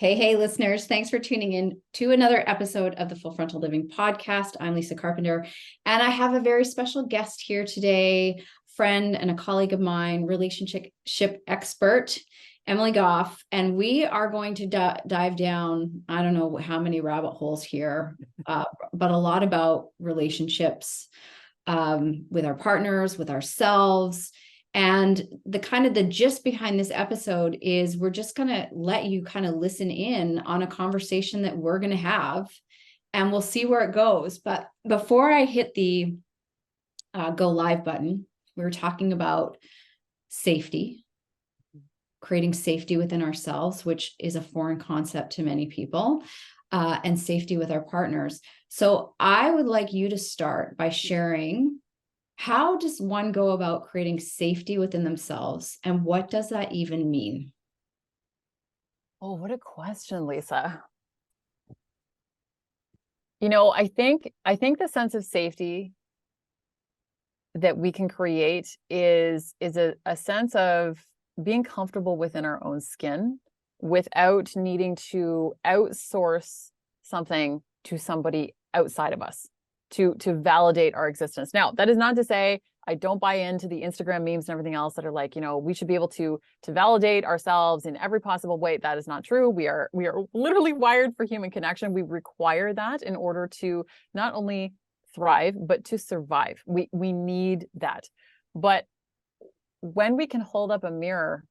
Hey, listeners. Thanks for tuning in to another episode of the Frontal Living Podcast. I'm Lisa Carpenter, and I have a very special guest here today, friend and a colleague of mine, relationship expert, Emily Gough. And we are going to dive down, I don't know how many rabbit holes here, but a lot about relationships with our partners, with ourselves. And the gist behind this episode is we're just going to let you kind of listen in on a conversation that we're going to have, and we'll see where it goes. But before I hit the go live button, we were talking about safety, creating safety within ourselves, which is a foreign concept to many people, and safety with our partners. So I would like you to start by sharing, how does one go about creating safety within themselves, and what does that even mean? Oh, what a question, Lisa. I think the sense of safety that we can create is a sense of being comfortable within our own skin without needing to outsource something to somebody outside of us to validate our existence. Now, that is not to say I don't buy into the Instagram memes and everything else that are like, we should be able to validate ourselves in every possible way. That is not true. We are literally wired for human connection. We require that in order to not only thrive, but to survive. We need that. But when we can hold up a mirror,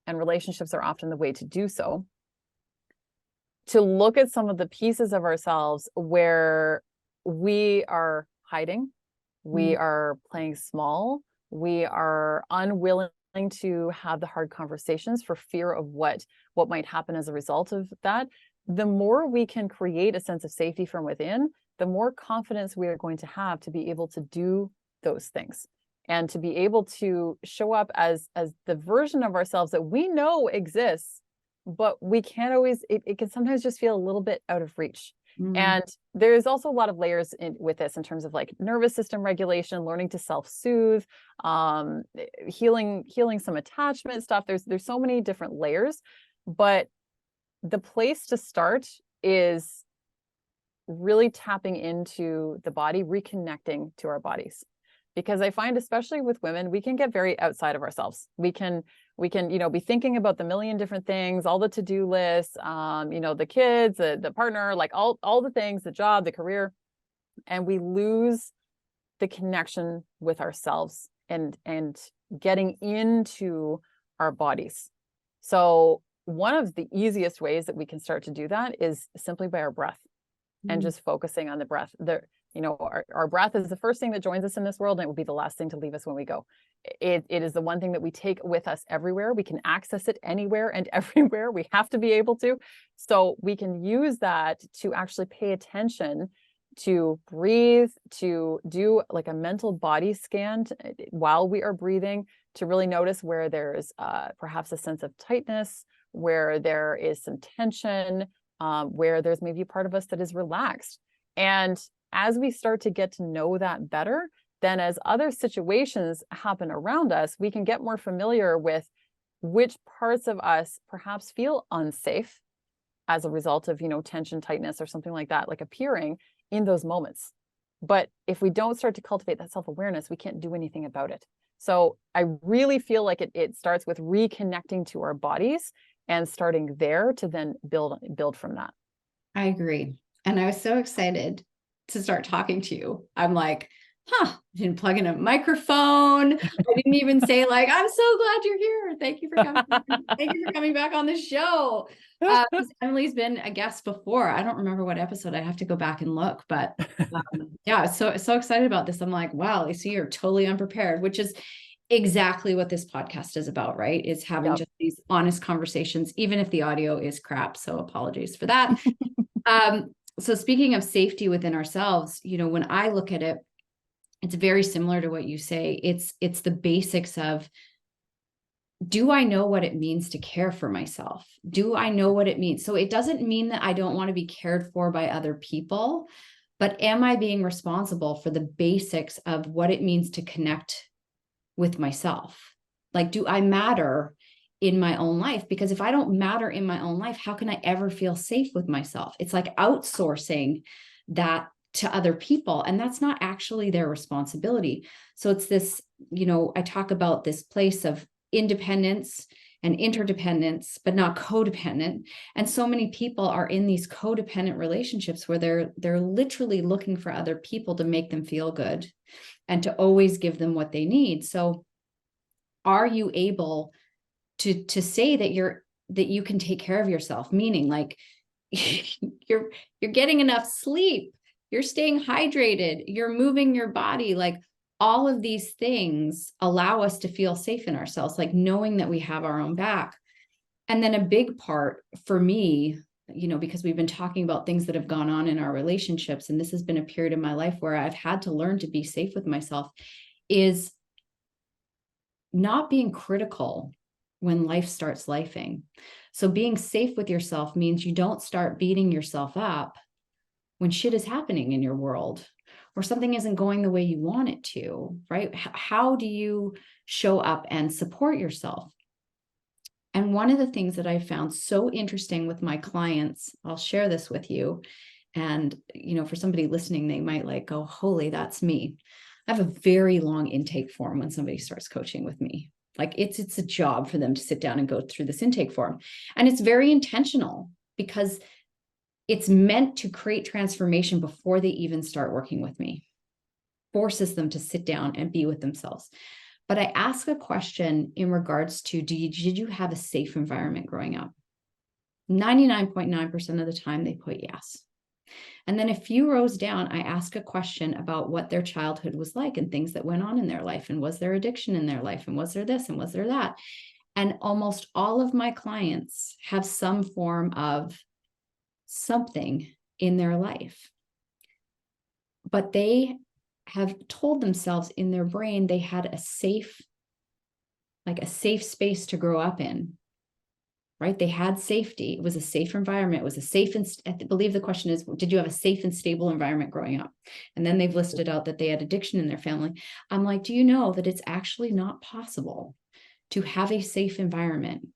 and relationships are often the way to do so, to look at some of the pieces of ourselves where we are hiding, we are playing small, we are unwilling to have the hard conversations for fear of what might happen as a result of that. The more we can create a sense of safety from within, the more confidence we are going to have to be able to do those things and to be able to show up as the version of ourselves that we know exists, but we can't always, it can sometimes just feel a little bit out of reach. And there's also a lot of layers with this in terms of like nervous system regulation, learning to self-soothe, healing some attachment stuff. There's so many different layers, but the place to start is really tapping into the body, reconnecting to our bodies. Because I find, especially with women, we can get very outside of ourselves. We can, be thinking about the million different things, all the to-do lists, the kids, the partner, like all the things, the job, the career, and we lose the connection with ourselves and getting into our bodies. So one of the easiest ways that we can start to do that is simply by our breath and just focusing on the breath. Our breath is the first thing that joins us in this world, and it will be the last thing to leave us when we go. It is the one thing that we take with us everywhere. We can access it anywhere and everywhere. We have to be able to. So we can use that to actually pay attention, to breathe, to do like a mental body scan while we are breathing, to really notice where there's perhaps a sense of tightness, where there is some tension, where there's maybe a part of us that is relaxed. And as we start to get to know that better, then as other situations happen around us, we can get more familiar with which parts of us perhaps feel unsafe as a result of, tension, tightness, or something like that, like appearing in those moments. But if we don't start to cultivate that self-awareness, we can't do anything about it. So I really feel like it starts with reconnecting to our bodies and starting there to then build from that. I agree. And I was so excited to start talking to you. I'm like, I didn't plug in a microphone. I didn't even say like, I'm so glad you're here. Thank you for coming. Thank you for coming back on the show. Emily's been a guest before. I don't remember what episode. I have to go back and look, but yeah, so excited about this. I'm like, wow, Lisa, you're totally unprepared, which is exactly what this podcast is about, right? It's having just these honest conversations, even if the audio is crap. So apologies for that. So speaking of safety within ourselves, when I look at it, it's very similar to what you say. It's the basics of, do I know what it means to care for myself? Do I know what it means? So it doesn't mean that I don't want to be cared for by other people, but am I being responsible for the basics of what it means to connect with myself? Like, do I matter in my own life, because if I don't matter in my own life, how can I ever feel safe with myself? It's like outsourcing that to other people, and that's not actually their responsibility. So it's this, I talk about this place of independence and interdependence, but not codependent. And so many people are in these codependent relationships where they're literally looking for other people to make them feel good and to always give them what they need. So are you able to say that you can take care of yourself, meaning like you're getting enough sleep, you're staying hydrated, you're moving your body, like all of these things allow us to feel safe in ourselves, like knowing that we have our own back. And then a big part for me, because we've been talking about things that have gone on in our relationships, and this has been a period in my life where I've had to learn to be safe with myself, is not being critical when life starts lifing. So being safe with yourself means you don't start beating yourself up when shit is happening in your world or something isn't going the way you want it to, right? How do you show up and support yourself? And one of the things that I found so interesting with my clients, I'll share this with you. And, for somebody listening, they might like go, holy, that's me. I have a very long intake form when somebody starts coaching with me. Like it's a job for them to sit down and go through this intake form. And it's very intentional because it's meant to create transformation before they even start working with me, forces them to sit down and be with themselves. But I ask a question in regards to, did you have a safe environment growing up? 99.9% of the time they put yes. And then a few rows down, I ask a question about what their childhood was like and things that went on in their life. And was there addiction in their life? And was there this? And was there that? And almost all of my clients have some form of something in their life. But they have told themselves in their brain they had a safe space to grow up in. Right? They had safety. It was a safe environment. It was a safe, and I believe the question is, did you have a safe and stable environment growing up? And then they've listed out that they had addiction in their family. I'm like, do you know that it's actually not possible to have a safe environment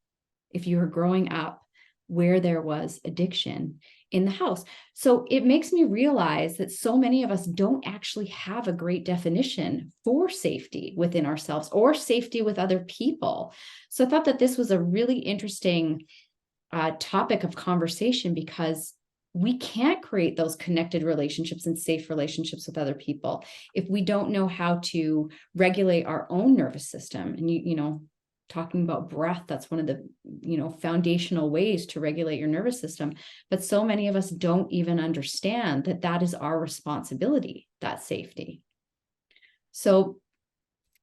if you were growing up where there was addiction in the house? So it makes me realize that so many of us don't actually have a great definition for safety within ourselves or safety with other people. So I thought that this was a really interesting topic of conversation, because we can't create those connected relationships and safe relationships with other people if we don't know how to regulate our own nervous system. And talking about breath, that's one of the foundational ways to regulate your nervous system. But so many of us don't even understand that that is our responsibility, that safety. So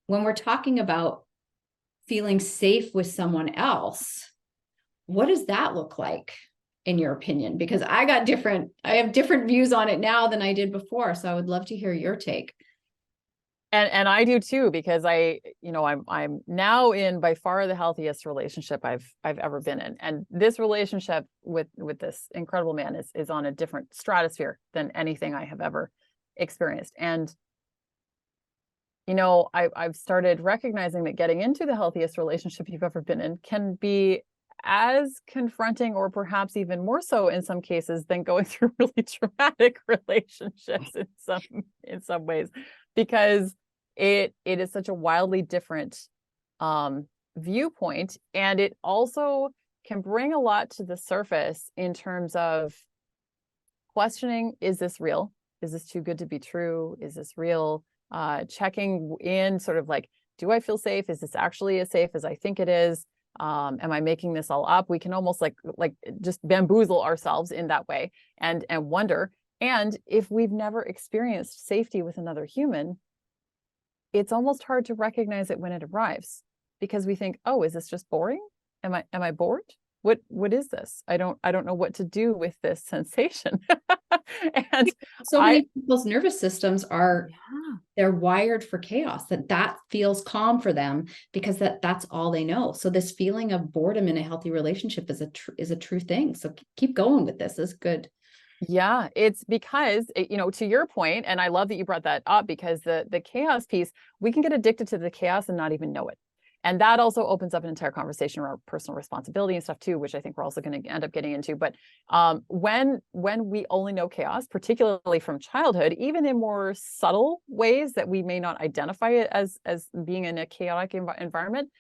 when we're talking about feeling safe with someone else, what does that look like in your opinion? Because I have different views on it now than I did before. So I would love to hear your take. And I do too, because I'm now in by far the healthiest relationship I've ever been in. And this relationship with this incredible man is on a different stratosphere than anything I have ever experienced. And I've started recognizing that getting into the healthiest relationship you've ever been in can be as confronting, or perhaps even more so in some cases, than going through really traumatic relationships in some ways, because it is such a wildly different viewpoint. And it also can bring a lot to the surface in terms of questioning, is this real? Is this too good to be true? Is this real? Checking in, sort of like, do I feel safe? Is this actually as safe as I think it is? Am I making this all up? We can almost like just bamboozle ourselves in that way and wonder. And if we've never experienced safety with another human, it's almost hard to recognize it when it arrives, because we think, oh, is this just boring? Am I bored? What is this? I don't know what to do with this sensation. And so many people's nervous systems are, they're wired for chaos, that feels calm for them because that's all they know. So this feeling of boredom in a healthy relationship is a true thing. So keep going with this. It's good. Yeah, it's because, to your point, and I love that you brought that up, because the chaos piece, we can get addicted to the chaos and not even know it. And that also opens up an entire conversation around personal responsibility and stuff too, which I think we're also going to end up getting into. But when we only know chaos, particularly from childhood, even in more subtle ways that we may not identify it as being in a chaotic environment,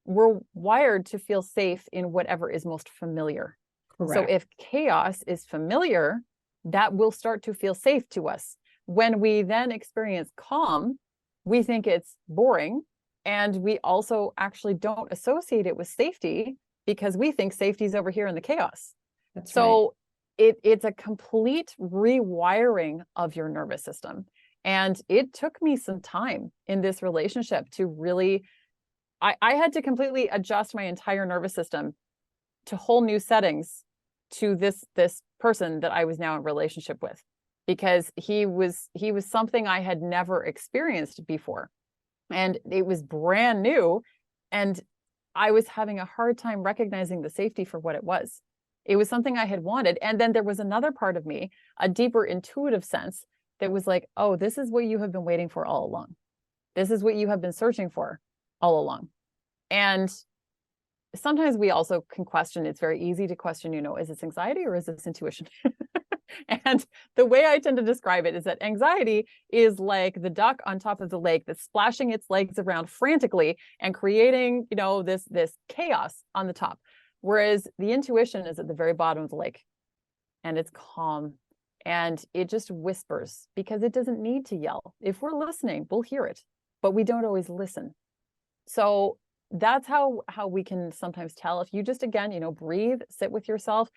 we're wired to feel safe in whatever is most familiar. Correct. So if chaos is familiar, that will start to feel safe to us. When we then experience calm, we think it's boring. And we also actually don't associate it with safety because we think safety is over here in the chaos. That's so right. It's a complete rewiring of your nervous system. And it took me some time in this relationship to really, I had to completely adjust my entire nervous system to whole new settings to this person that I was now in relationship with, because he was something I had never experienced before. And it was brand new. And I was having a hard time recognizing the safety for what it was. It was something I had wanted. And then there was another part of me, a deeper intuitive sense that was like, oh, this is what you have been waiting for all along. This is what you have been searching for all along. And sometimes we also can question, it's very easy to question, is this anxiety or is this intuition? And the way I tend to describe it is that anxiety is like the duck on top of the lake that's splashing its legs around frantically and creating, this chaos on the top. Whereas the intuition is at the very bottom of the lake, and it's calm and it just whispers because it doesn't need to yell. If we're listening, we'll hear it, but we don't always listen. So that's how we can sometimes tell. If you just, again, breathe, sit with yourself.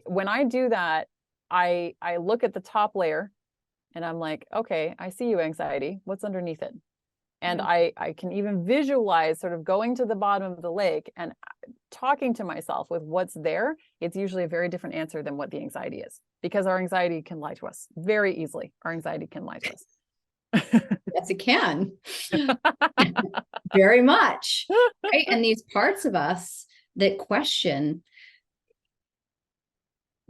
When I do that, I look at the top layer and I'm like, okay, I see you, anxiety. What's underneath it? And I can even visualize sort of going to the bottom of the lake and talking to myself with what's there. It's usually a very different answer than what the anxiety is, because our anxiety can lie to us very easily. Our anxiety can lie to us. Yes, it can. Very much. Right? And these parts of us that question,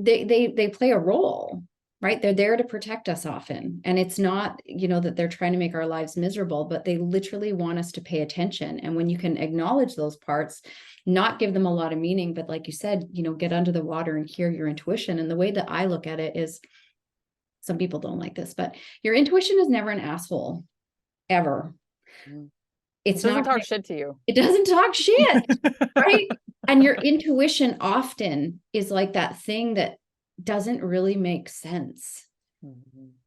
they play a role, right? They're there to protect us often. And it's not, that they're trying to make our lives miserable, but they literally want us to pay attention. And when you can acknowledge those parts, not give them a lot of meaning, but like you said, get under the water and hear your intuition. And the way that I look at it is, some people don't like this, but your intuition is never an asshole, ever. It doesn't talk shit to you. It doesn't talk shit, right? And your intuition often is like that thing that doesn't really make sense,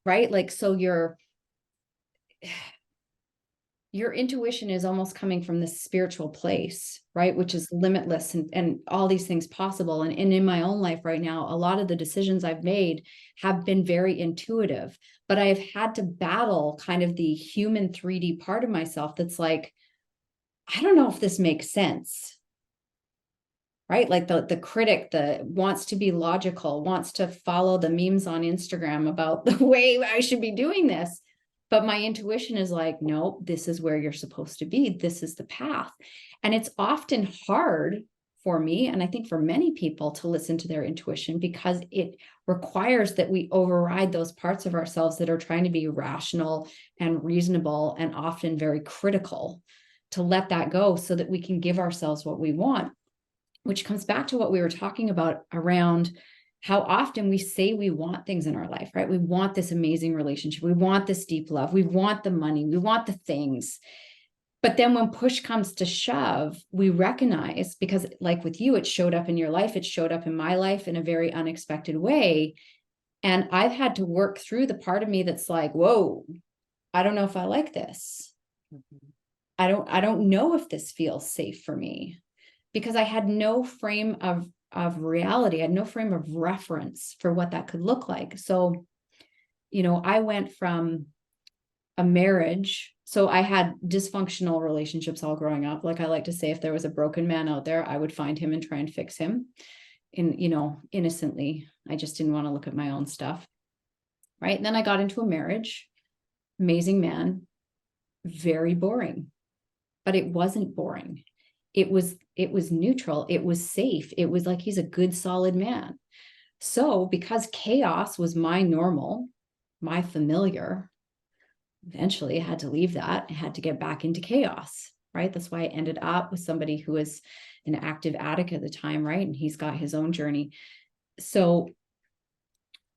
right? Like, so your intuition is almost coming from this spiritual place, right? Which is limitless and all these things possible. And in my own life right now, a lot of the decisions I've made have been very intuitive, but I've had to battle kind of the human 3D part of myself that's like, I don't know if this makes sense, right? Like the critic that wants to be logical, wants to follow the memes on Instagram about the way I should be doing this. But my intuition is like, no, this is where you're supposed to be. This is the path. And it's often hard for me, and I think for many people, to listen to their intuition, because it requires that we override those parts of ourselves that are trying to be rational and reasonable and often very critical, to let that go so that we can give ourselves what we want, which comes back to what we were talking about around how often we say we want things in our life, right? We want this amazing relationship. We want this deep love. We want the money. We want the things. But then when push comes to shove, we recognize, because like with you, it showed up in your life. It showed up in my life in a very unexpected way. And I've had to work through the part of me that's like, whoa, I don't know if I like this. I don't know if this feels safe for me, because I had no frame of reality. I had no frame of reference for what that could look like. So, I went from a marriage. So I had dysfunctional relationships all growing up. Like I like to say, if there was a broken man out there, I would find him and try and fix him innocently. I just didn't want to look at my own stuff. Right. And then I got into a marriage, amazing man, very boring, but it wasn't boring. It was neutral. It was safe. It was like, he's a good, solid man. So because chaos was my normal, my familiar, eventually I had to leave that. I had to get back into chaos. right? That's why I ended up with somebody who was an active addict at the time, right? And he's got his own journey. So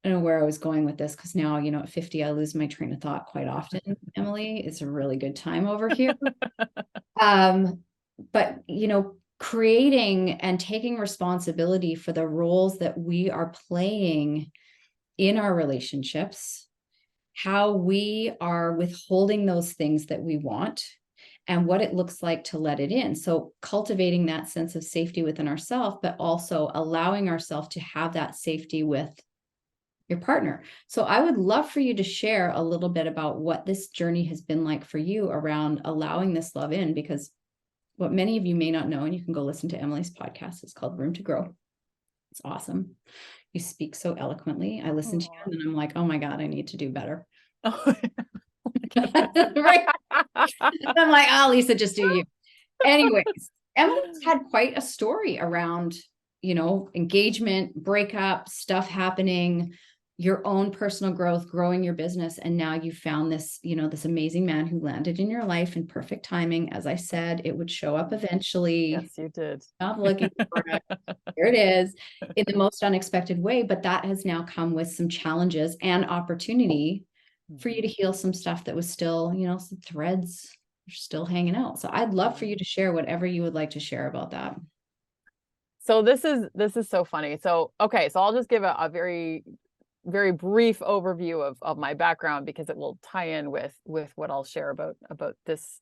I don't know where I was going with this, because now, at 50, I lose my train of thought quite often, Emily. It's a really good time over here. But, creating and taking responsibility for the roles that we are playing in our relationships, how we are withholding those things that we want, and what it looks like to let it in. So cultivating that sense of safety within ourselves, but also allowing ourselves to have that safety with your partner. So I would love for you to share a little bit about what this journey has been like for you around allowing this love in, because what many of you may not know, and you can go listen to Emily's podcast, it's called Room to Grow. It's awesome. You speak so eloquently. I listen to you and then I'm like, oh my God, I need to do better. Right. I'm like, oh, Lisa, just do you. Anyways, Emily's had quite a story around, engagement, breakup, stuff happening, your own personal growth, growing your business. And now you found this, this amazing man who landed in your life in perfect timing. As I said, it would show up eventually. Yes, you did. Stop looking for it. Here it is, in the most unexpected way. But that has now come with some challenges and opportunity for you to heal some stuff that was still, some threads are still hanging out. So I'd love for you to share whatever you would like to share about that. So this is so funny. So, okay, so I'll just give a very, very brief overview of my background, because it will tie in with what I'll share about this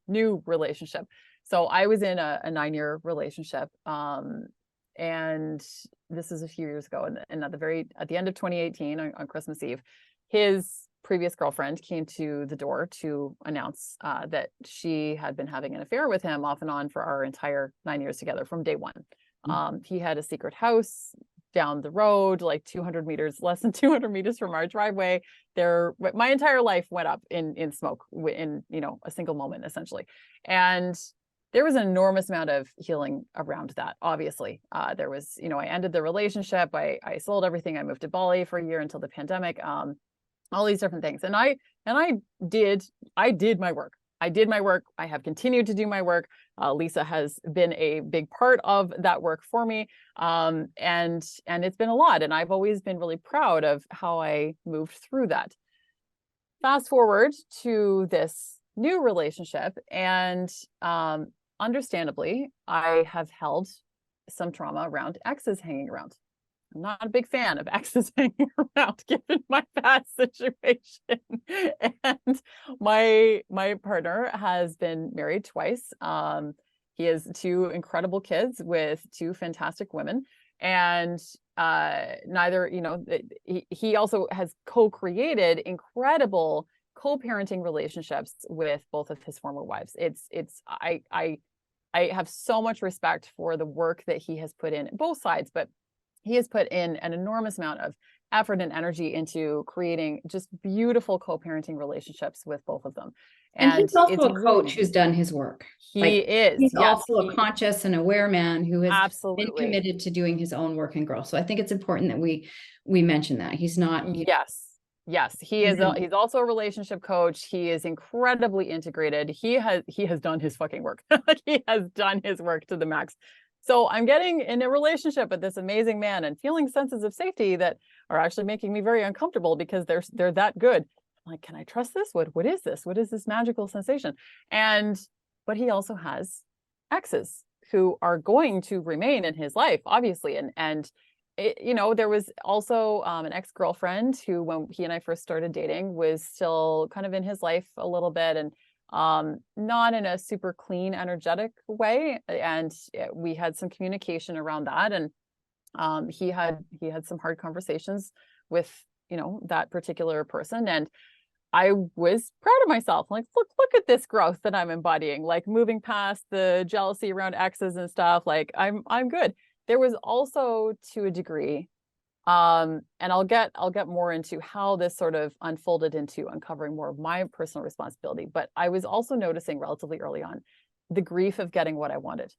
new relationship. So I was in a 9-year relationship, and this is a few years ago, and at the end of 2018, on Christmas Eve, his previous girlfriend came to the door to announce that she had been having an affair with him off and on for our entire 9 years together from day one. He had a secret house down the road, like 200 meters, less than 200 meters from our driveway. My entire life went up in smoke in, a single moment, essentially. And there was an enormous amount of healing around that. Obviously, there was, I ended the relationship. I sold everything. I moved to Bali for a year until the pandemic. All these different things. And I did my work. I did my work. I have continued to do my work. Lisa has been a big part of that work for me. And it's been a lot. And I've always been really proud of how I moved through that. Fast forward to this new relationship. And understandably, I have held some trauma around exes hanging around. I'm not a big fan of exes hanging around, given my past situation. And my partner has been married twice. He has 2 incredible kids with 2 fantastic women. And neither, he also has co-created incredible co-parenting relationships with both of his former wives. I have so much respect for the work that he has put in both sides, but he has put in an enormous amount of effort and energy into creating just beautiful co-parenting relationships with both of them. And he's also a coach who's done his work. He's also a conscious and aware man who has been committed to doing his own work and growth. So I think it's important that we mention that he's not. Yes, he is. He's also a relationship coach. He is incredibly integrated. He has done his fucking work. He has done his work to the max. So I'm getting in a relationship with this amazing man and feeling senses of safety that are actually making me very uncomfortable, because they're that good. I'm like, can I trust this? What is this? What is this magical sensation? But he also has exes who are going to remain in his life, obviously. And there was also an ex-girlfriend who, when he and I first started dating, was still kind of in his life a little bit, and not in a super clean, energetic way. And we had some communication around that. And he had some hard conversations with, that particular person. And I was proud of myself. Like, look at this growth that I'm embodying, like moving past the jealousy around exes and stuff. Like I'm good. There was also, to a degree, and I'll get more into how this sort of unfolded into uncovering more of my personal responsibility. But I was also noticing relatively early on the grief of getting what I wanted.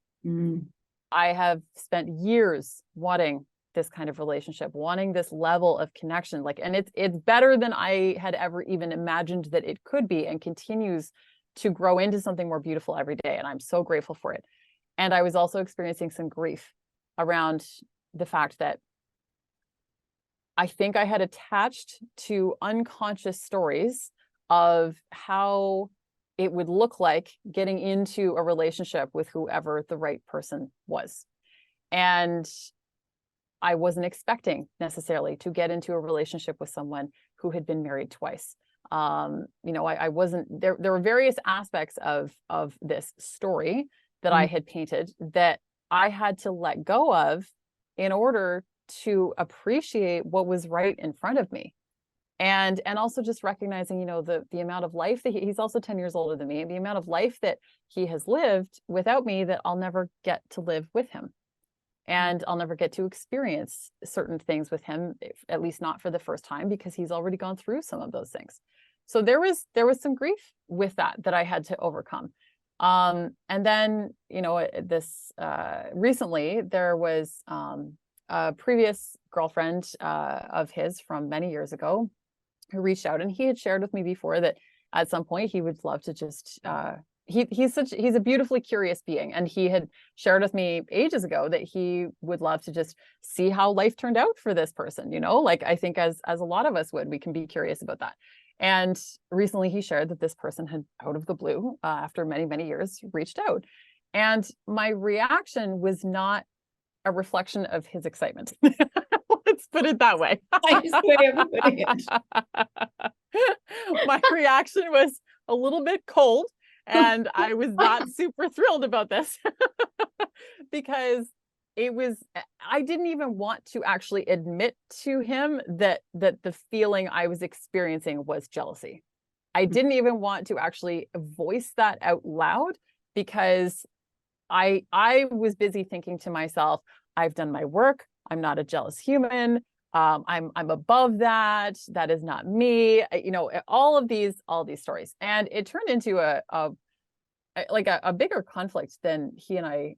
I have spent years wanting this kind of relationship, wanting this level of connection, and it's better than I had ever even imagined that it could be, and continues to grow into something more beautiful every day. And I'm so grateful for it. And I was also experiencing some grief around the fact that I think I had attached to unconscious stories of how it would look like getting into a relationship with whoever the right person was. And I wasn't expecting necessarily to get into a relationship with someone who had been married twice. I wasn't there. There were various aspects of this story that I had painted that I had to let go of in order to appreciate what was right in front of me. And also just recognizing, the amount of life that he's also 10 years older than me, the amount of life that he has lived without me that I'll never get to live with him. And I'll never get to experience certain things with him, at least not for the first time, because he's already gone through some of those things. So there was some grief with that I had to overcome. And then, recently there was a previous girlfriend of his from many years ago who reached out, and he had shared with me before that at some point he would love to just he's a beautifully curious being, and he had shared with me ages ago that he would love to just see how life turned out for this person, like I think as a lot of us would, we can be curious about that. And recently he shared that this person had, out of the blue, after many, many years, reached out. And my reaction was not a reflection of his excitement. Let's put it that way. Nice way of putting it. My reaction was a little bit cold, and I was not super thrilled about this because I didn't even want to actually admit to him that the feeling I was experiencing was jealousy. I didn't even want to actually voice that out loud because I was busy thinking to myself, I've done my work. I'm not a jealous human. I'm above that. That is not me. All these stories, and it turned into a bigger conflict than he and I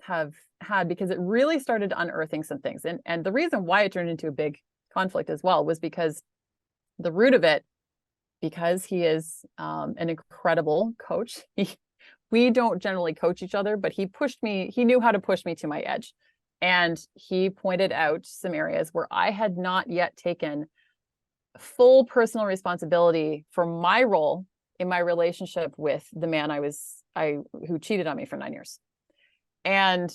have had, because it really started unearthing some things. And the reason why it turned into a big conflict as well was because the root of it, because he is an incredible coach. We don't generally coach each other, but he knew how to push me to my edge. And he pointed out some areas where I had not yet taken full personal responsibility for my role in my relationship with the man who cheated on me for 9 years. And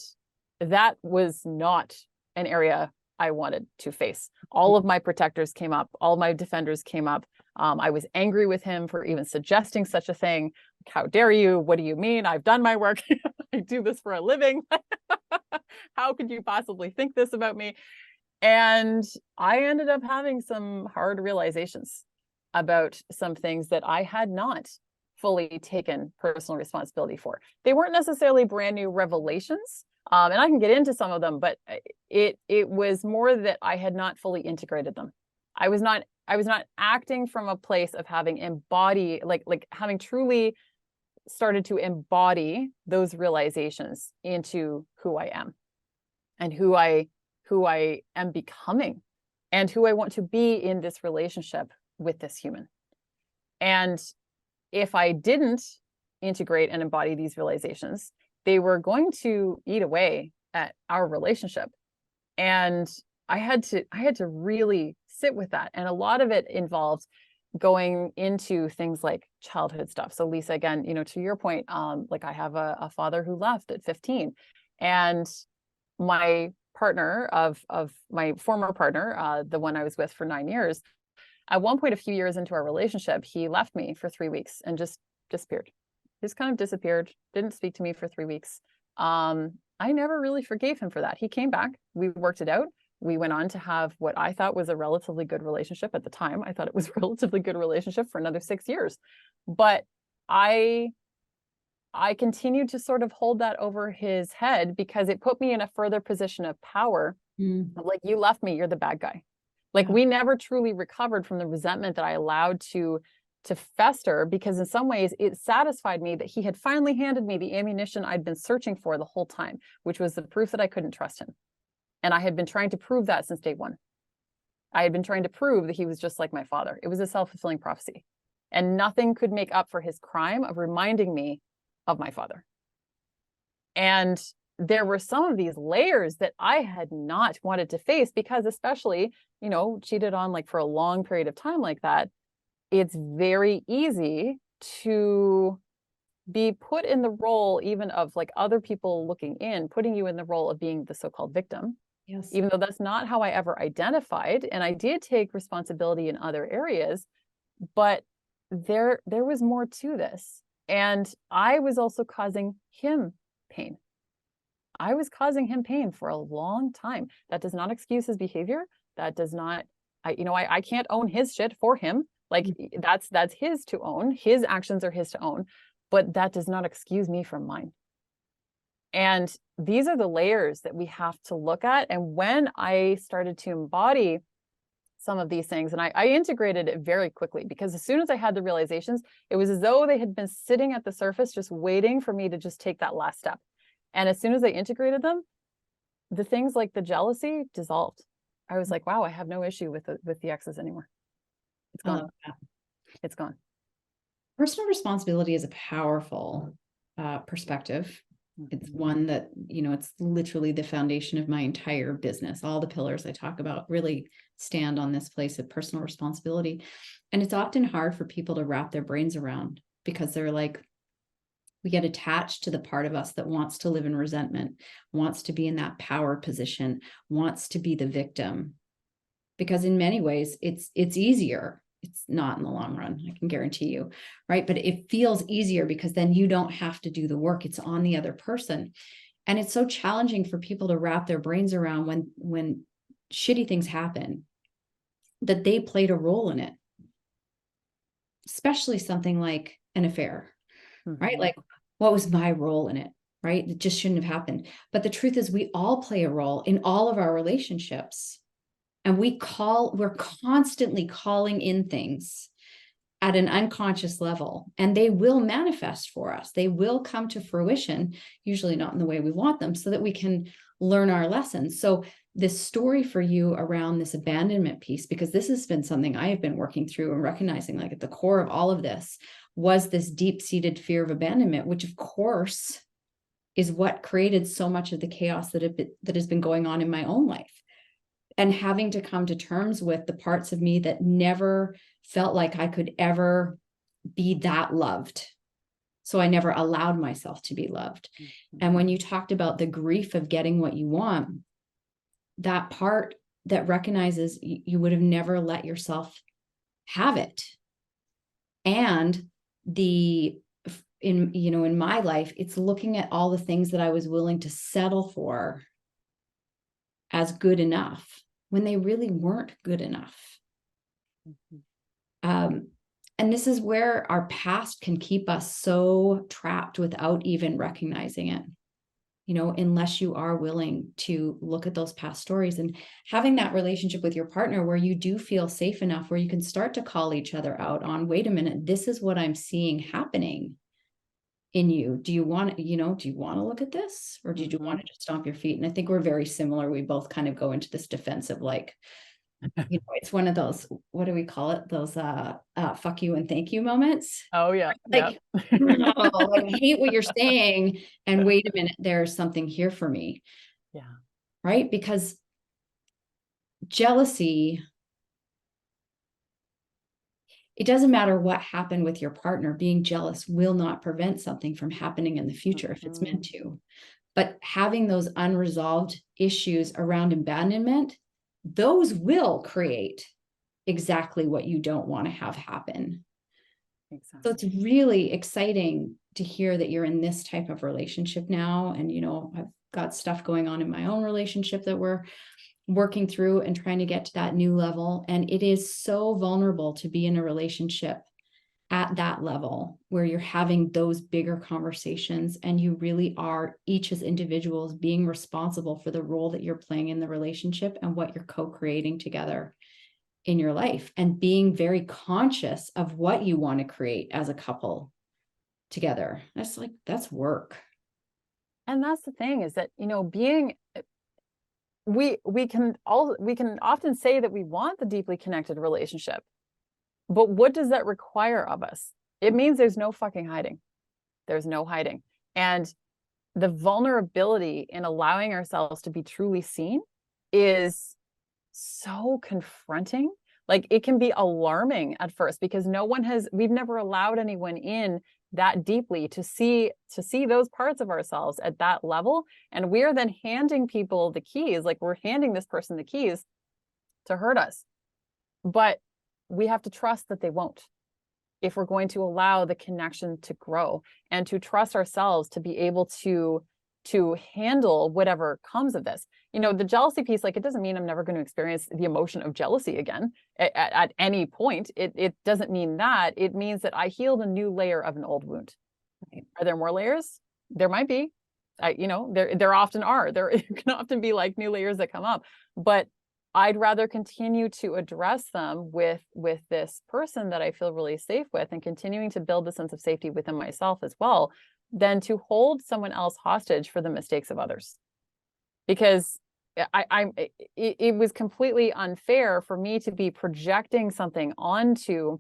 that was not an area I wanted to face. All of my protectors came up, all of my defenders came up. I was angry with him for even suggesting such a thing. How dare you? What do you mean? I've done my work. I do this for a living. How could you possibly think this about me? And I ended up having some hard realizations about some things that I had not fully taken personal responsibility for. They weren't necessarily brand new revelations, and I can get into some of them, but it was more that I had not fully integrated them. I was not acting from a place of having embodied, like having truly started to embody those realizations into who I am and who I am becoming and who I want to be in this relationship with this human. And if I didn't integrate and embody these realizations, they were going to eat away at our relationship. And I had to really sit with that. And a lot of it involved going into things like childhood stuff. So Lisa, again, to your point, like I have a father who left at 15, and my partner of my former partner, the one I was with for 9 years, at one point, a few years into our relationship, he left me for 3 weeks and just disappeared. Just kind of disappeared, didn't speak to me for 3 weeks. I never really forgave him for that. He came back, we worked it out. We went on to have what I thought was a relatively good relationship at the time. I thought it was a relatively good relationship for another 6 years. But I continued to sort of hold that over his head because it put me in a further position of power. Like, you left me, you're the bad guy. Like, we never truly recovered from the resentment that I allowed to fester, because in some ways it satisfied me that he had finally handed me the ammunition I'd been searching for the whole time, which was the proof that I couldn't trust him. And I had been trying to prove that since day one. I had been trying to prove that he was just like my father. It was a self-fulfilling prophecy. And nothing could make up for his crime of reminding me of my father. And there were some of these layers that I had not wanted to face, because especially, cheated on like for a long period of time like that, it's very easy to be put in the role even of like other people looking in, putting you in the role of being the so-called victim. Yes. Even though that's not how I ever identified. And I did take responsibility in other areas, but there was more to this. And I was also causing him pain. I was causing him pain for a long time. That does not excuse his behavior. That does not, I can't own his shit for him. Like that's his to own. His actions are his to own, but that does not excuse me from mine. And these are the layers that we have to look at. And when I started to embody some of these things, and I integrated it very quickly, because as soon as I had the realizations, it was as though they had been sitting at the surface, just waiting for me to just take that last step. And as soon as I integrated them, the things like the jealousy dissolved. I was like, wow, I have no issue with the exes anymore. It's gone. It's gone. Personal responsibility is a powerful perspective. It's one that, it's literally the foundation of my entire business. All the pillars I talk about really stand on this place of personal responsibility. And it's often hard for people to wrap their brains around, because they're like, we get attached to the part of us that wants to live in resentment, wants to be in that power position, wants to be the victim. Because in many ways, it's easier. It's not in the long run, I can guarantee you, right? But it feels easier because then you don't have to do the work. It's on the other person. And it's so challenging for people to wrap their brains around when shitty things happen, that they played a role in it. Especially something like an affair, right? Like, what was my role in it, right? It just shouldn't have happened. But the truth is, we all play a role in all of our relationships. And we're constantly calling in things at an unconscious level, and they will manifest for us. They will come to fruition, usually not in the way we want them, so that we can learn our lessons. So this story for you around this abandonment piece, because this has been something I have been working through and recognizing, like at the core of all of this was this deep-seated fear of abandonment, which of course is what created so much of the chaos that has been going on in my own life. And having to come to terms with the parts of me that never felt like I could ever be that loved. So I never allowed myself to be loved. And when you talked about the grief of getting what you want, that part that recognizes you would have never let yourself have it. And in my life, it's looking at all the things that I was willing to settle for as good enough, when they really weren't good enough. And this is where our past can keep us so trapped without even recognizing it, unless you are willing to look at those past stories, and having that relationship with your partner where you do feel safe enough, where you can start to call each other out on, wait a minute, this is what I'm seeing happening in you. Do you want to look at this, or do you want to just stomp your feet? And I think we're very similar. We both kind of go into this defensive, like, it's one of those, what do we call it? Those fuck you and thank you moments. Oh yeah. Like, no, like, I hate what you're saying. And wait a minute, there's something here for me. Yeah. Right? Because jealousy, it doesn't matter what happened with your partner, being jealous will not prevent something from happening in the future if it's meant to. But having those unresolved issues around abandonment, those will create exactly what you don't want to have happen. Exactly. So it's really exciting to hear that you're in this type of relationship now. And, I've got stuff going on in my own relationship that we're working through and trying to get to that new level. And it is so vulnerable to be in a relationship at that level where you're having those bigger conversations, and you really are, each as individuals, being responsible for the role that you're playing in the relationship and what you're co-creating together in your life, and being very conscious of what you want to create as a couple together. That's work. And that's the thing, is that, we can often say that we want the deeply connected relationship, But what does that require of us? It means there's no fucking hiding. There's no hiding. And the vulnerability in allowing ourselves to be truly seen is so confronting. Like, it can be alarming at first because we've never allowed anyone in that deeply to see those parts of ourselves at that level. And we are then handing people the keys, like we're handing this person the keys to hurt us. But we have to trust that they won't, if we're going to allow the connection to grow, and to trust ourselves to be able to handle whatever comes of this. The jealousy piece, like, it doesn't mean I'm never going to experience the emotion of jealousy again at any point. It doesn't mean that. It means that I healed a new layer of an old wound. Right. Are there more layers? There might be. There often are. There can often be like new layers that come up, but I'd rather continue to address them with this person that I feel really safe with, and continuing to build the sense of safety within myself as well, than to hold someone else hostage for the mistakes of others. Because it was completely unfair for me to be projecting something onto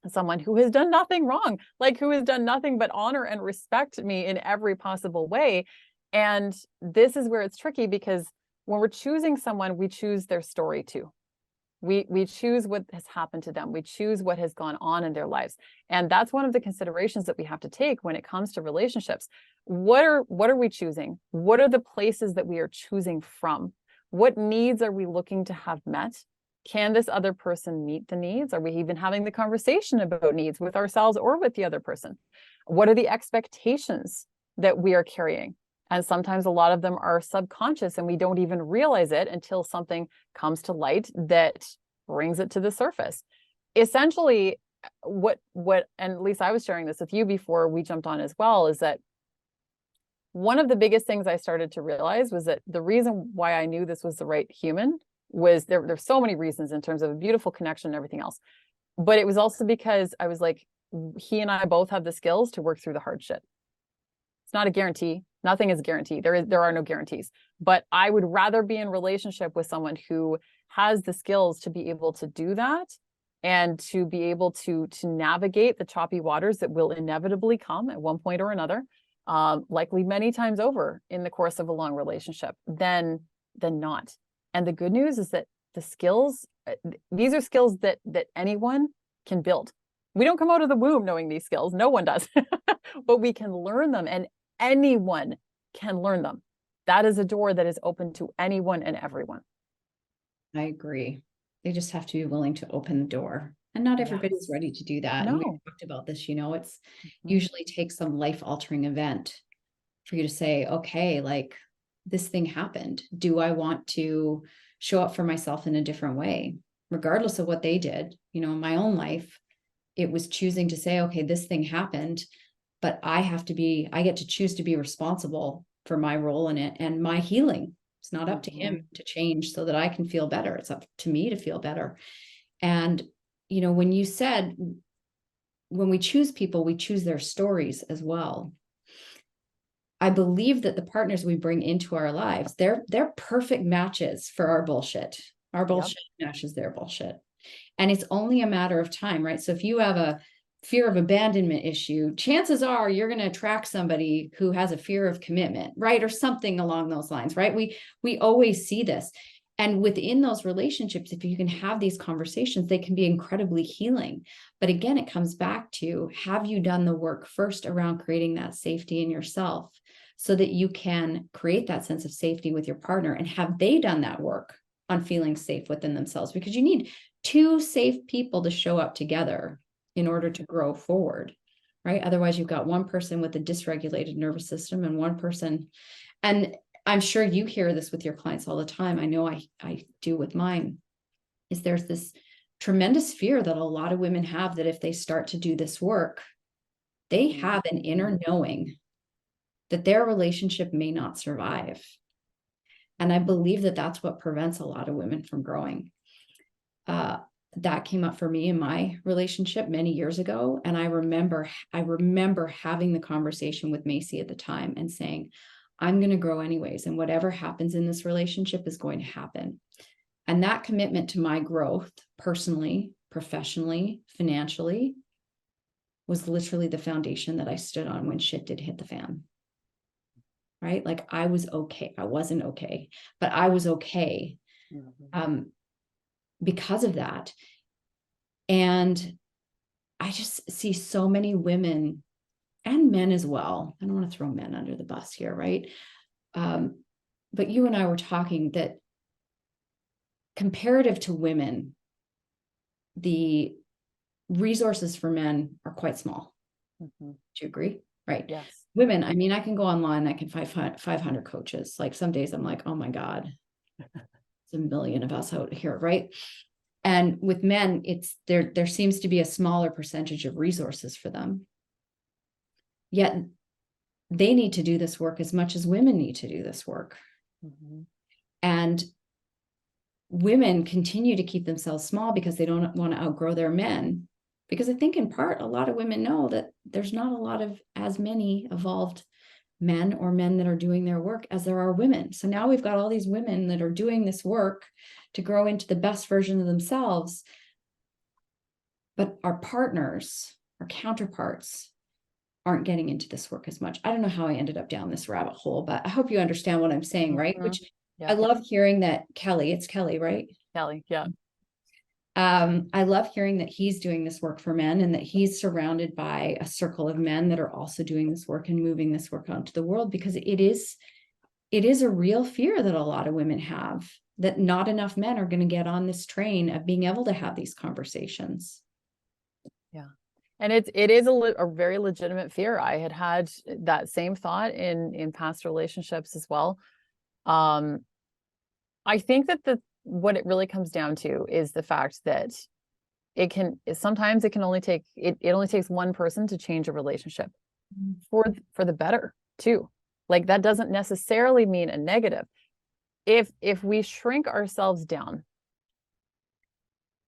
someone who has done nothing wrong, like who has done nothing but honor and respect me in every possible way. And this is where it's tricky, because when we're choosing someone, we choose their story too. We choose what has happened to them. We choose what has gone on in their lives. And that's one of the considerations that we have to take when it comes to relationships. What are we choosing? What are the places that we are choosing from? What needs are we looking to have met? Can this other person meet the needs? Are we even having the conversation about needs with ourselves or with the other person? What are the expectations that we are carrying? And sometimes a lot of them are subconscious, and we don't even realize it until something comes to light that brings it to the surface. Essentially, and Lisa, I was sharing this with you before we jumped on as well, is that one of the biggest things I started to realize was that the reason why I knew this was the right human was there's so many reasons in terms of a beautiful connection and everything else. But it was also because I was like, he and I both have the skills to work through the hard shit. It's not a guarantee. Nothing is guaranteed. There are no guarantees. But I would rather be in relationship with someone who has the skills to be able to do that, and to be able to navigate the choppy waters that will inevitably come at one point or another, likely many times over in the course of a long relationship, than not. And the good news is that the skills, these are skills that anyone can build. We don't come out of the womb knowing these skills. No one does. But we can learn them, and anyone can learn them. That is a door that is open to anyone and everyone. I agree. They just have to be willing to open the door. And not everybody's ready to do that. No. And we've talked about this, it's usually takes some life-altering event for you to say, okay, like, this thing happened. Do I want to show up for myself in a different way? Regardless of what they did, in my own life, it was choosing to say, okay, this thing happened, but I get to choose to be responsible for my role in it and my healing. It's not up to him to change so that I can feel better. It's up to me to feel better. And, when you said, when we choose people, we choose their stories as well. I believe that the partners we bring into our lives, they're perfect matches for our bullshit. Our bullshit matches their bullshit. And it's only a matter of time, right? So if you have a fear of abandonment issue, chances are you're going to attract somebody who has a fear of commitment, right? Or something along those lines, right? We always see this. And within those relationships, if you can have these conversations, they can be incredibly healing. But again, it comes back to, have you done the work first around creating that safety in yourself so that you can create that sense of safety with your partner? And have they done that work on feeling safe within themselves? Because you need two safe people to show up together in order to grow forward, right? Otherwise, you've got one person with a dysregulated nervous system and one person, and I'm sure you hear this with your clients all the time. I know I do with mine, is there's this tremendous fear that a lot of women have that if they start to do this work, they have an inner knowing that their relationship may not survive. And I believe that that's what prevents a lot of women from growing. That came up for me in my relationship many years ago. And I remember having the conversation with Macy at the time and saying, I'm going to grow anyways. And whatever happens in this relationship is going to happen. And that commitment to my growth personally, professionally, financially, was literally the foundation that I stood on when shit did hit the fan. Right? Like I was okay. I wasn't okay, but I was okay because of that. And I just see so many women and men as well. I don't want to throw men under the bus here, right? But you and I were talking that comparative to women, the resources for men are quite small. Do you agree? Right. Yes. Women, I mean, I can go online, I can find 500 coaches. Like some days I'm like, oh my God, there's a million of us out here, right? And with men, it's there seems to be a smaller percentage of resources for them. Yet they need to do this work as much as women need to do this work. And women continue to keep themselves small because they don't want to outgrow their men. Because I think in part, a lot of women know that there's not a lot of as many evolved men or men that are doing their work as there are women. So now we've got all these women that are doing this work to grow into the best version of themselves. But our partners, our counterparts, aren't getting into this work as much. I don't know how I ended up down this rabbit hole, but I hope you understand what I'm saying, right? Which I love hearing that it's Kelly, right? Kelly, yeah. I love hearing that he's doing this work for men and that he's surrounded by a circle of men that are also doing this work and moving this work out into the world, because it is a real fear that a lot of women have, that not enough men are going to get on this train of being able to have these conversations. Yeah. And it is a very legitimate fear. I had that same thought in past relationships as well. I think that what it really comes down to is the fact that sometimes it can only take, it only takes one person to change a relationship for the better too. Like that doesn't necessarily mean a negative. If we shrink ourselves down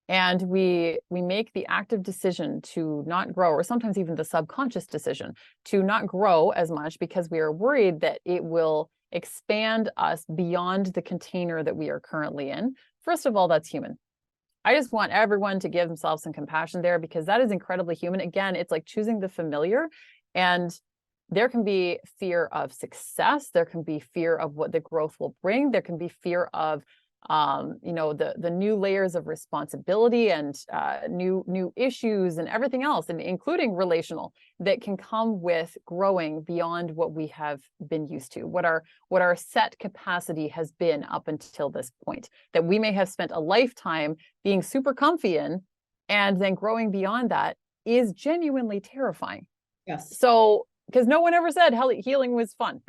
and we make the active decision to not grow, or sometimes even the subconscious decision to not grow as much because we are worried that it will expand us beyond the container that we are currently in. First of all, that's human. I just want everyone to give themselves some compassion there, because that is incredibly human. Again, it's like choosing the familiar, and there can be fear of success. There can be fear of what the growth will bring. There can be fear of the new layers of responsibility and new issues and everything else, and including relational, that can come with growing beyond what we have been used to, what our set capacity has been up until this point, that we may have spent a lifetime being super comfy in, and then growing beyond that is genuinely terrifying. Yes. So, because no one ever said healing was fun.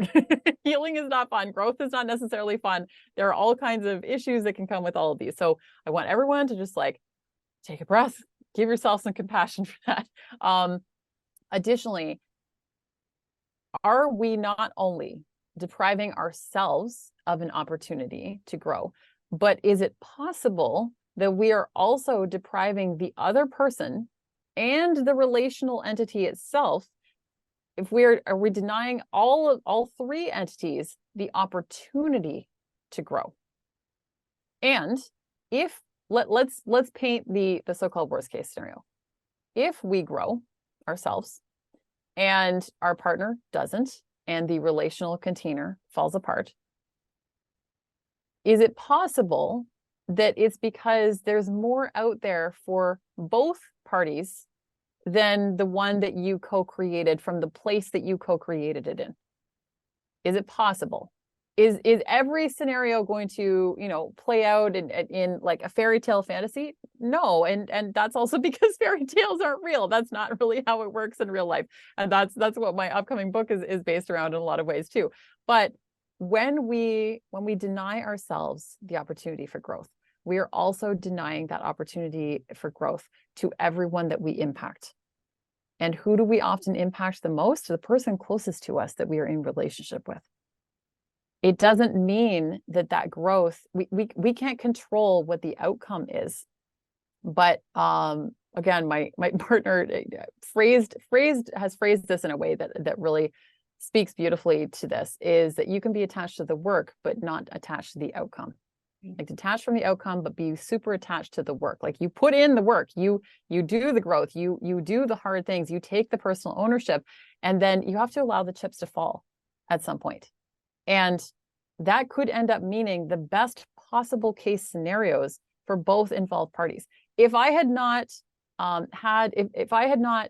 Healing is not fun. Growth is not necessarily fun. There are all kinds of issues that can come with all of these. So I want everyone to just like take a breath, give yourself some compassion for that. Additionally, are we not only depriving ourselves of an opportunity to grow, but is it possible that we are also depriving the other person and the relational entity itself? If are we denying all three entities the opportunity to grow? And if let's paint the so-called worst case scenario. If we grow ourselves and our partner doesn't, and the relational container falls apart, is it possible that it's because there's more out there for both parties than the one that you co-created from the place that you co-created it in? Is it possible? Is every scenario going to, play out in like a fairy tale fantasy? No, and that's also because fairy tales aren't real. That's not really how it works in real life, and that's what my upcoming book is based around in a lot of ways too. But when we deny ourselves the opportunity for growth, we are also denying that opportunity for growth to everyone that we impact. And who do we often impact the most? The person closest to us that we are in relationship with. It doesn't mean that growth, we can't control what the outcome is. But again, my partner has phrased this in a way that really speaks beautifully to this, is that you can be attached to the work, but not attached to the outcome. like detached from the outcome, but be super attached to the work. Like you put in the work, you do the growth, you do the hard things, you take the personal ownership, and then you have to allow the chips to fall at some point. And that could end up meaning the best possible case scenarios for both involved parties. If I had not if I had not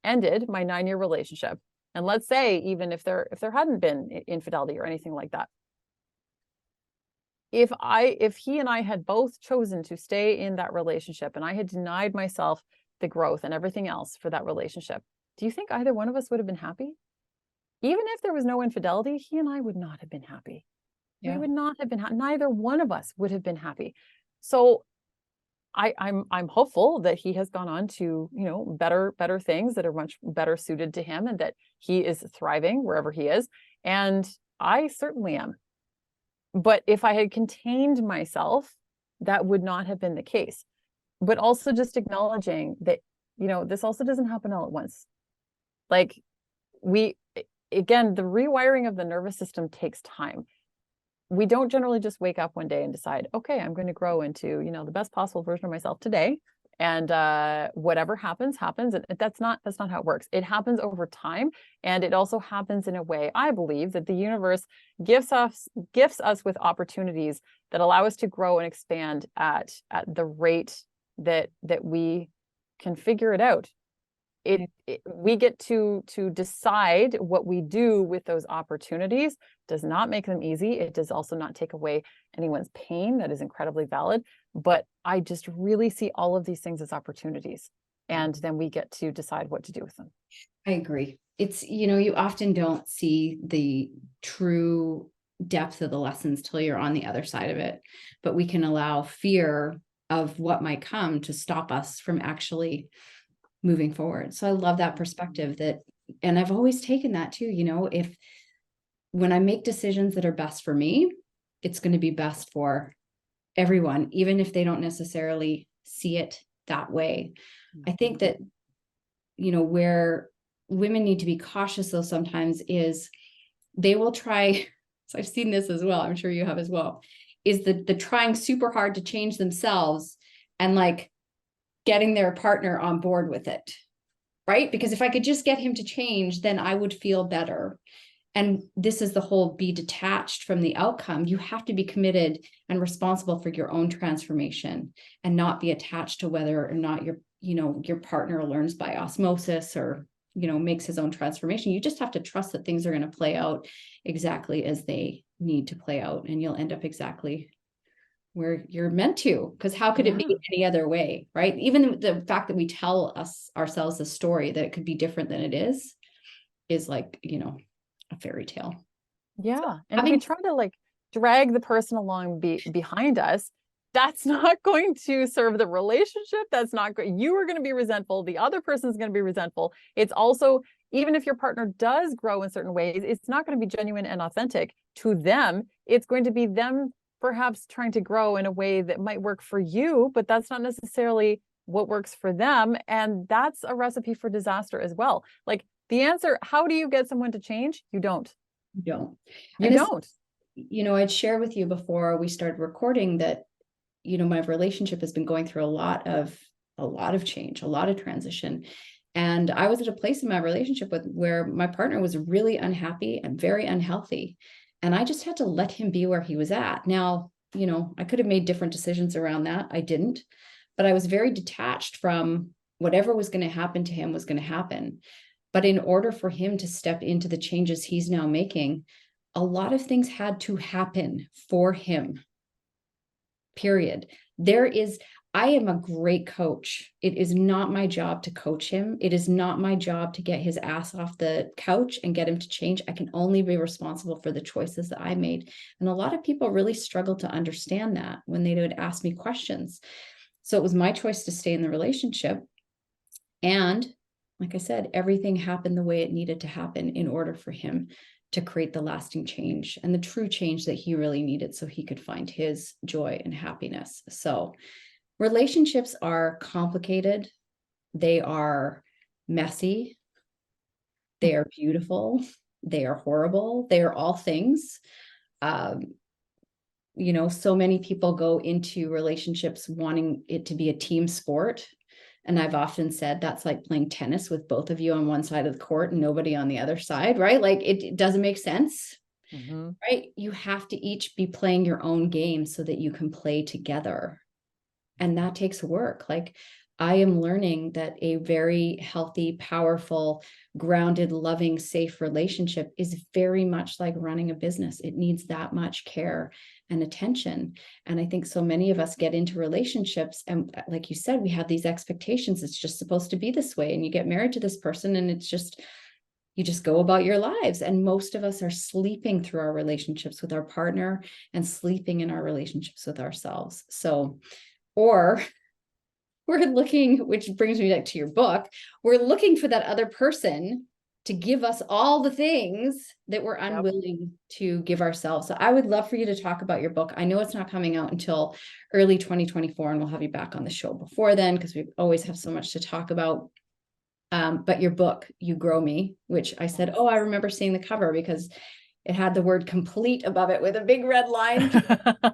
ended my 9-year relationship, and let's say even if there hadn't been infidelity or anything like that, if he and I had both chosen to stay in that relationship and I had denied myself the growth and everything else for that relationship, do you think either one of us would have been happy? Even if there was no infidelity, he and I would not have been happy. Yeah. We would not have been happy. Neither one of us would have been happy. So I'm hopeful that he has gone on to, better things that are much better suited to him, and that he is thriving wherever he is. And I certainly am. But if I had contained myself, that would not have been the case. But also just acknowledging that, this also doesn't happen all at once. Like again, the rewiring of the nervous system takes time. We don't generally just wake up one day and decide, okay, I'm going to grow into, the best possible version of myself today. And whatever happens. And that's not how it works. It happens over time. And it also happens in a way, I believe, that the universe gifts us with opportunities that allow us to grow and expand at the rate that we can figure it out. We get to decide what we do with those opportunities. Does not make them easy. It does also not take away anyone's pain. That is incredibly valid. But I just really see all of these things as opportunities. And then we get to decide what to do with them. I agree. It's, you often don't see the true depth of the lessons till you're on the other side of it. But we can allow fear of what might come to stop us from actually moving forward. So I love that perspective and I've always taken that too, when I make decisions that are best for me, it's going to be best for everyone, even if they don't necessarily see it that way. I think that, where women need to be cautious though sometimes is they will try, so I've seen this as well, I'm sure you have as well, is the trying super hard to change themselves and like getting their partner on board with it, right? Because if I could just get him to change, then I would feel better. And this is the whole be detached from the outcome. You have to be committed and responsible for your own transformation and not be attached to whether or not your partner learns by osmosis or, makes his own transformation. You just have to trust that things are going to play out exactly as they need to play out. And you'll end up exactly where you're meant to, because how could it be any other way, right? Even the fact that we tell ourselves the story that it could be different than it is like, a fairy tale. Yeah. So and if we try to like drag the person along behind us, that's not going to serve the relationship. That's not great. You are going to be resentful. The other person's going to be resentful. It's also, even if your partner does grow in certain ways, it's not going to be genuine and authentic to them. It's going to be them perhaps trying to grow in a way that might work for you, but that's not necessarily what works for them. And that's a recipe for disaster as well. Like the answer, how do you get someone to change? You don't. You don't. I'd share with you before we started recording that, my relationship has been going through a lot of change, a lot of transition. And I was at a place in my relationship where my partner was really unhappy and very unhealthy. And I just had to let him be where he was at. Now, I could have made different decisions around that. I didn't, but I was very detached from whatever was going to happen to him was going to happen. But in order for him to step into the changes he's now making, a lot of things had to happen for him. Period. I am a great coach. It is not my job to coach him. It is not my job to get his ass off the couch and get him to change. I can only be responsible for the choices that I made. And a lot of people really struggle to understand that when they would ask me questions. So it was my choice to stay in the relationship. And like I said, everything happened the way it needed to happen in order for him to create the lasting change and the true change that he really needed so he could find his joy and happiness. So relationships are complicated. They are messy. They are beautiful. They are horrible. They are all things. so many people go into relationships wanting it to be a team sport. And I've often said that's like playing tennis with both of you on one side of the court and nobody on the other side, right? Like it doesn't make sense, right? You have to each be playing your own game so that you can play together. And that takes work. Like I am learning that a very healthy, powerful, grounded, loving, safe relationship is very much like running a business. It needs that much care and attention. And I think so many of us get into relationships and like you said, we have these expectations. It's just supposed to be this way. And you get married to this person and it's just, you just go about your lives. And most of us are sleeping through our relationships with our partner and sleeping in our relationships with ourselves. So, or we're looking, which brings me back to your book, we're looking for that other person to give us all the things that we're unwilling to give ourselves. So I would love for you to talk about your book. I know it's not coming out until early 2024, and we'll have you back on the show before then because we always have so much to talk about. But your book, You Grow Me, which I said, oh, I remember seeing the cover because it had the word complete above it with a big red line.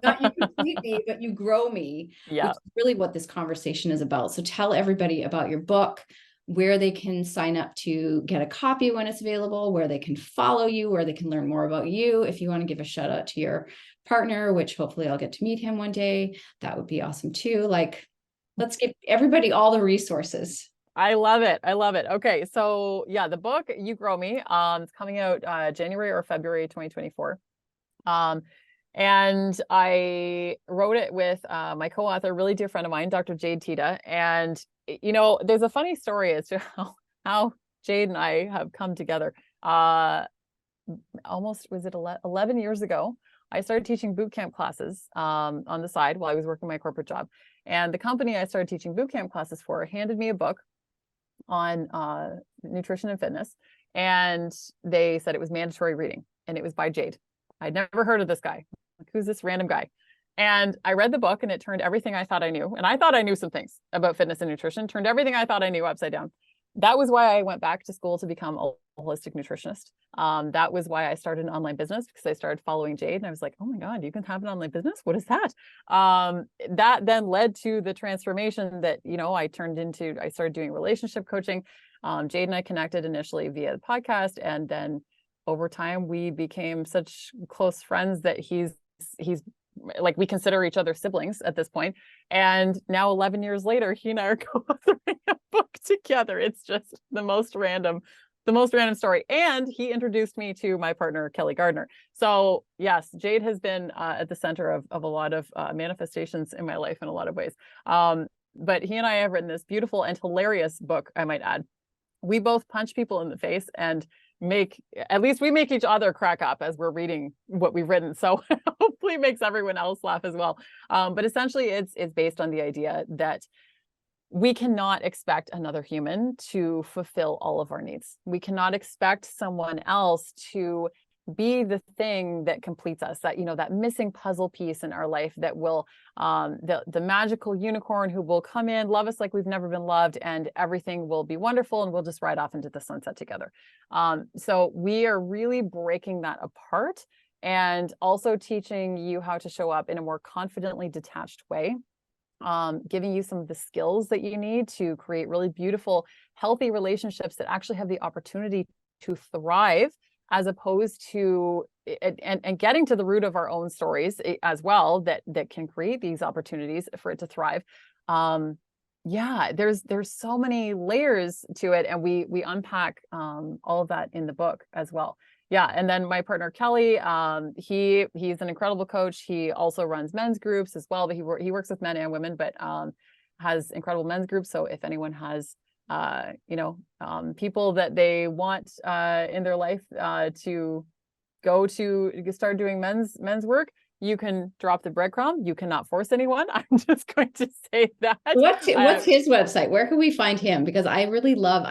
Not you complete me, but you grow me, which is really what this conversation is about. So tell everybody about your book, where they can sign up to get a copy when it's available, where they can follow you, where they can learn more about you. If you want to give a shout out to your partner, which hopefully I'll get to meet him one day, that would be awesome too. Like, let's give everybody all the resources. I love it. I love it. Okay. So yeah, the book, You Grow Me, it's coming out January or February 2024. And I wrote it with my co-author, a really dear friend of mine, Dr. Jade Tita. And, there's a funny story as to how Jade and I have come together. Almost, was it 11 years ago? I started teaching boot camp classes on the side while I was working my corporate job. And the company I started teaching boot camp classes for handed me a book on nutrition and fitness. And they said it was mandatory reading. And it was by Jade. I'd never heard of this guy. Like, who's this random guy? And I read the book and it turned everything I thought I knew. And I thought I knew some things about fitness and nutrition, turned everything I thought I knew upside down. That was why I went back to school to become a holistic nutritionist. That was why I started an online business, because I started following Jade and I was like, oh my God, you can have an online business? What is that? That then led to the transformation that, I started doing relationship coaching. Jade and I connected initially via the podcast. And then over time, we became such close friends that he's like, we consider each other siblings at this point. And now 11 years later, he and I are co-authoring a book together. It's just the most random story. And he introduced me to my partner, Kelly Gardner. So yes, Jade has been at the center of a lot of manifestations in my life in a lot of ways. But he and I have written this beautiful and hilarious book, I might add. We both punch people in the face and at least we make each other crack up as we're reading what we've written. So hopefully it makes everyone else laugh as well. But essentially it's based on the idea that we cannot expect another human to fulfill all of our needs. We cannot expect someone else to be the thing that completes us, that missing puzzle piece in our life that will, the magical unicorn who will come in, love us like we've never been loved, and everything will be wonderful and we'll just ride off into the sunset together. So we are really breaking that apart and also teaching you how to show up in a more confidently detached way. Giving you some of the skills that you need to create really beautiful, healthy relationships that actually have the opportunity to thrive, as opposed to, and getting to the root of our own stories as well, that can create these opportunities for it to thrive. There's so many layers to it, and we unpack all of that in the book as well. Yeah. And then my partner, Kelly, he's an incredible coach. He also runs men's groups as well, but he works with men and women, but has incredible men's groups. So if anyone has, people that they want in their life to go to start doing men's work, you can drop the breadcrumb. You cannot force anyone. I'm just going to say that. What's his website? Where can we find him? Because I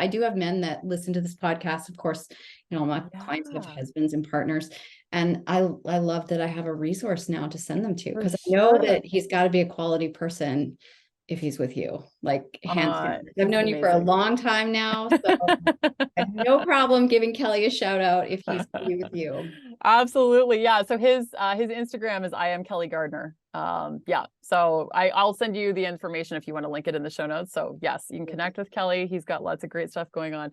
do have men that listen to this podcast. Of course, my clients have husbands and partners. And I love that I have a resource now to send them to, because I know that he's got to be a quality person if he's with you, like hands down. I've He's known you for a amazing. long time now, so I have no problem giving Kelly a shout out if he's with you. Absolutely. Yeah. So his Instagram is I am Kelly Gardner. Yeah. So I'll send you the information if you want to link it in the show notes. So yes, you can connect with Kelly. He's got lots of great stuff going on.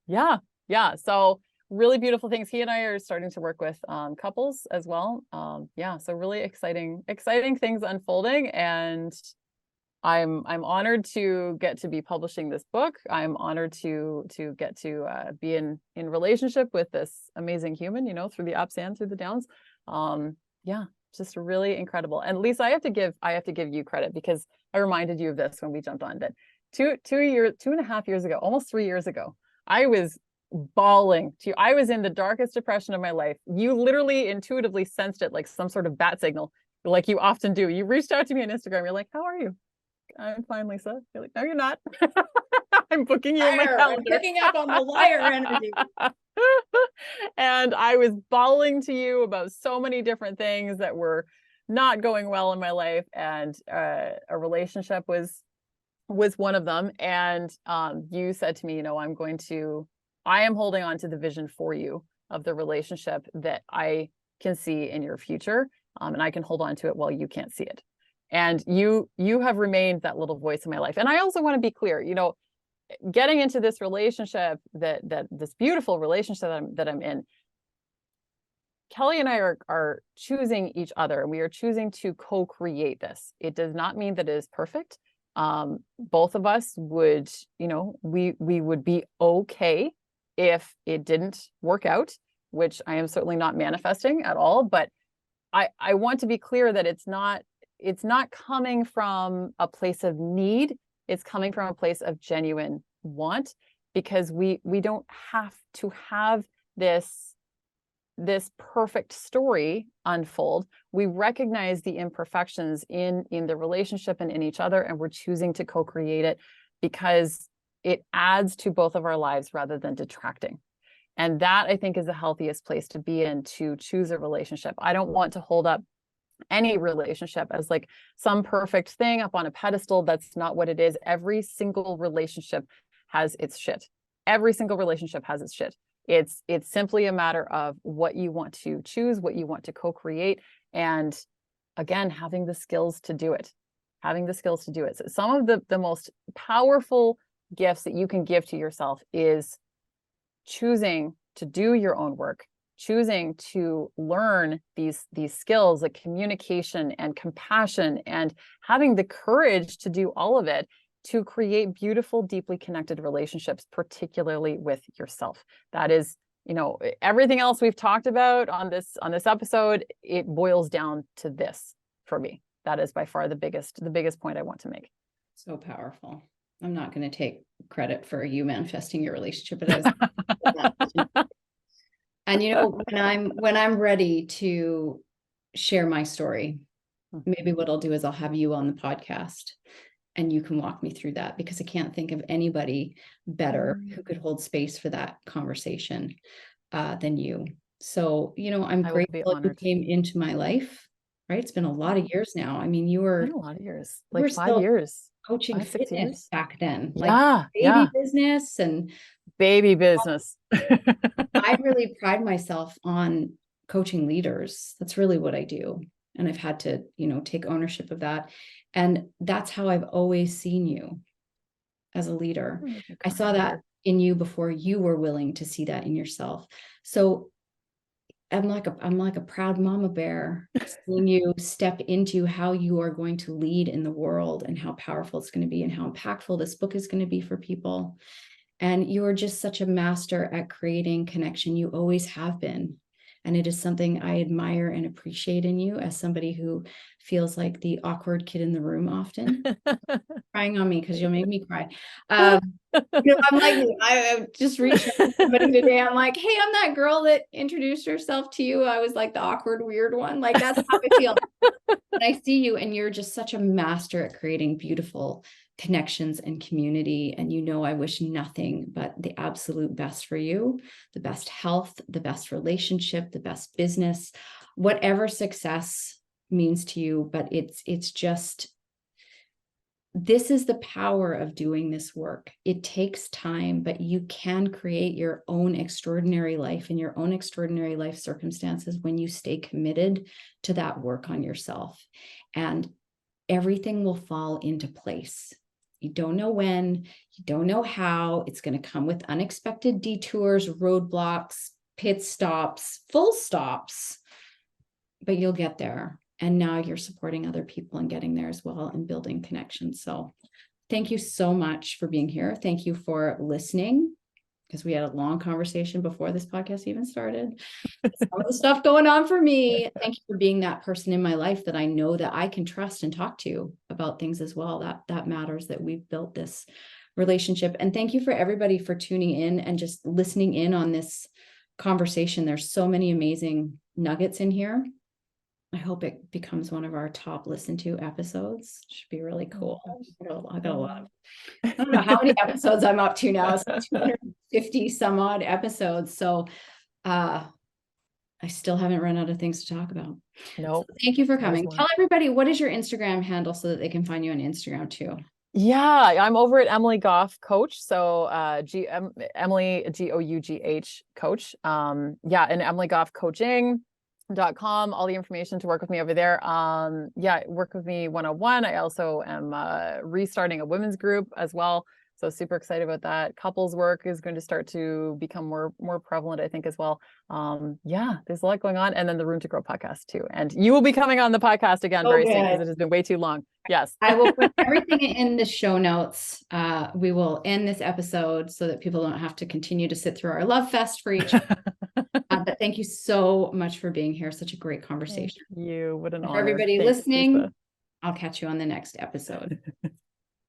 Yeah. Yeah. So really beautiful things. He and I are starting to work with couples as well. Yeah. So really exciting things unfolding, and I'm honored to get to be publishing this book. I'm honored to get to be in relationship with this amazing human, through the ups and through the downs. Yeah, just really incredible. And Lisa, I have to give you credit, because I reminded you of this when we jumped on that 2.5 years ago, almost 3 years ago, I was bawling to you. I was in the darkest depression of my life. You literally intuitively sensed it, like some sort of bat signal, like you often do. You reached out to me on Instagram. You're like, "How are you?" "I'm fine, Lisa." You're like, "No, you're not." "I'm booking you in my calendar." I'm picking up on the liar energy. And I was bawling to you about so many different things that were not going well in my life, and a relationship was one of them. And you said to me, I am holding on to the vision for you of the relationship that I can see in your future, and I can hold on to it while you can't see it. And you have remained that little voice in my life. And I also want to be clear, getting into this relationship, that this beautiful relationship that I'm in, Kelly and I are choosing each other, and we are choosing to co-create this. It does not mean that it is perfect. Both of us would, we would be okay if it didn't work out, which I am certainly not manifesting at all. But I want to be clear that it's not coming from a place of need. It's coming from a place of genuine want, because we don't have to have this perfect story unfold. We recognize the imperfections in the relationship and in each other, and we're choosing to co-create it because it adds to both of our lives rather than detracting. And that, I think, is the healthiest place to be in, to choose a relationship. I don't want to hold up any relationship as like some perfect thing up on a pedestal. That's not what it is. Every single relationship has its shit. Every single relationship has its shit. It's simply a matter of what you want to choose, what you want to co-create, and again, having the skills to do it. So some of the most powerful gifts that you can give to yourself is choosing to do your own work, choosing to learn these skills like communication and compassion, and having the courage to do all of it to create beautiful, deeply connected relationships, particularly with yourself. That is, everything else we've talked about on this episode, it boils down to this for me. That is by far the biggest point I want to make. So powerful. I'm not going to take credit for you manifesting your relationship, but and when I'm ready to share my story, maybe what I'll do is I'll have you on the podcast, and you can walk me through that, because I can't think of anybody better who could hold space for that conversation than you. So, I'm grateful you came into my life, right? It's been a lot of years now. I mean, you were a lot of years, like like 5 years, coaching 5, 6 fitness years back then, like baby business and baby business. I really pride myself on coaching leaders. That's really what I do. And I've had to, take ownership of that. And that's how I've always seen you, as a leader. I saw that in you before you were willing to see that in yourself. So I'm like a proud mama bear, seeing you step into how you are going to lead in the world, and how powerful it's going to be, and how impactful this book is going to be for people. And you are just such a master at creating connection. You always have been. And it is something I admire and appreciate in you, as somebody who feels like the awkward kid in the room often. Crying on me, because you'll make me cry. I'm like, I just reached out to somebody today. I'm like, hey, I'm that girl that introduced herself to you. I was like the awkward, weird one. Like, that's how I feel. And I see you, and you're just such a master at creating beautiful connections and community. And I wish nothing but the absolute best for you, the best health, the best relationship, the best business, whatever success means to you. But it's just this is the power of doing this work. It takes time, but you can create your own extraordinary life and your own extraordinary life circumstances when you stay committed to that work on yourself. And everything will fall into place. You don't know when, you don't know how. It's going to come with unexpected detours, roadblocks, pit stops, full stops, but you'll get there. And now you're supporting other people and getting there as well and building connections. So thank you so much for being here. Thank you for listening, because we had a long conversation before this podcast even started. Some of the stuff going on for me. Thank you for being that person in my life that I know that I can trust and talk to about things as well. That matters, that we've built this relationship. And thank you for everybody for tuning in and just listening in on this conversation. There's so many amazing nuggets in here. I hope it becomes one of our top listened to episodes. It should be really cool. I got a lot of, I don't know how many episodes I'm up to now. It's 250 some odd episodes. So I still haven't run out of things to talk about. Nope. So thank you for coming. Tell everybody, what is your Instagram handle so that they can find you on Instagram too? Yeah, I'm over at Emily Gough Coach. So Emily Gough Coach. Yeah, and Emily Gough Coaching.com, all the information to work with me over there. Yeah, work with me one-on-one. I also am restarting a women's group as well. So super excited about that. Couples work is going to start to become more prevalent, I think, as well. Yeah, there's a lot going on. And then the Room to Grow podcast too. And you will be coming on the podcast again very soon, because it has been way too long. Yes. I will put everything in the show notes. We will end this episode so that people don't have to continue to sit through our love fest for each other. But thank you so much for being here. Such a great conversation. Thank you. What an honor. For everybody Thanks, listening, Lisa. I'll catch you on the next episode.